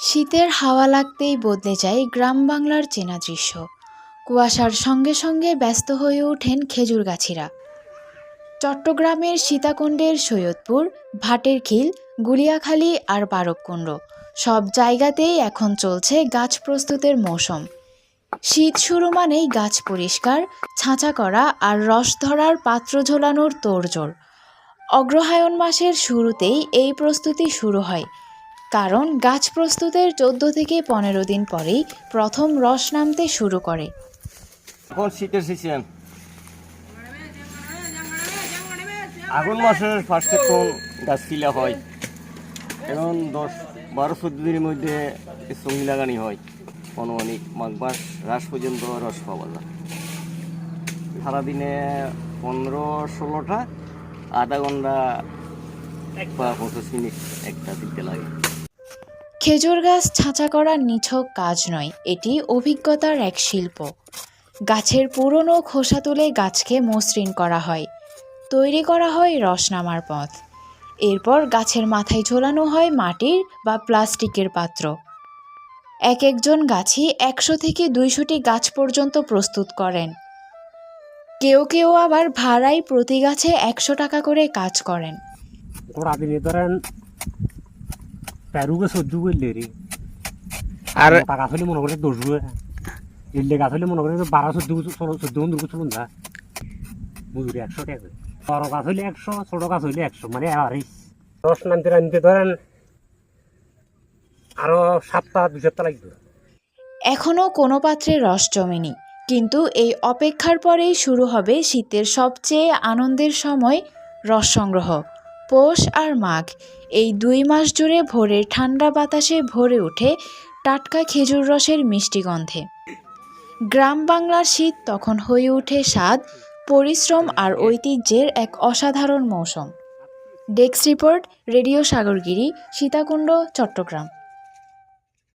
শীতের হাওয়া লাগতেই বদলে যায় গ্রাম বাংলার চেনা দৃশ্য। কুয়াশার সঙ্গে সঙ্গে ব্যস্ত হয়ে ওঠেন খেজুরগাছিরা। চট্টগ্রামের সীতাকুণ্ডের সৈয়দপুর, ভাটেরখিল, গুলিয়াখালী আর বারবকুণ্ড সব জায়গাতেই এখন চলছে গাছ প্রস্তুতের মৌসুম। শীত শুরু মানেই গাছ পরিষ্কার, ছাঁচা করা আর রস ধরার পাত্র ঝোলানোর তোড়জোড়। অগ্রহায়ণ মাসের শুরুতেই এই প্রস্তুতি শুরু হয়, কারণ গাছ প্রস্তুতের 14 থেকে 15 দিন পরেই প্রথম রস নামতে শুরু করে। এখন শীতের সিজন, আগুন মাসের ফার্স্টে কোন গাছ কিলা হয়, এখন 10-12-14 দিনের মধ্যে সঙ্গী লাগানি হয়। অনুমানিক মাঘ মাস রাস পর্যন্ত রস পাওয়া যায়। সারাদিনে 15-16টা, আধা ঘন্টা বা 25 মিনিট একটা দিতে লাগে। খেজুর গাছ ছাঁচা করা নিছক কাজ নয়, এটি অভিজ্ঞতার এক শিল্প। গাছের পুরনো খোসা তুলে গাছকে মসৃণ করা হয়, তৈরি করা হয় রস নামার পথ। এরপর গাছের মাথায় ঝোলানো হয় মাটির বা প্লাস্টিকের পাত্র। এক একজন গাছই 100 থেকে 200টি গাছ পর্যন্ত প্রস্তুত করেন। কেউ কেউ আবার ভাড়ায় প্রতি গাছে 100 টাকা করে কাজ করেন। আর টাকা হলে মনে করে 10 এলে গাছ হলে মনে করে 12-14 চলুন যা মজুরি 100 টাকা। বড় গাছ হলে 100, ছোট গাছ হলে 100, মানে এভারেজ। রস নামতে ধরেন আরো 7-2 সপ্তাহ লাগবে। এখনও কোনো পাত্রে রস জমেনি, কিন্তু এই অপেক্ষার পরেই শুরু হবে শীতের সবচেয়ে আনন্দের সময়, রস সংগ্রহ। পৌষ আর মাঘ, এই 2 মাস জুড়ে ভোরের ঠান্ডা বাতাসে ভরে ওঠে টাটকা খেজুর রসের মিষ্টি গন্ধে। গ্রাম বাংলার শীত তখন হয়ে ওঠে স্বাদ, পরিশ্রম আর ঐতিহ্যের এক অসাধারণ মৌসুম। Desk report, radio Sagargiri, Sitakunda, Chittagong.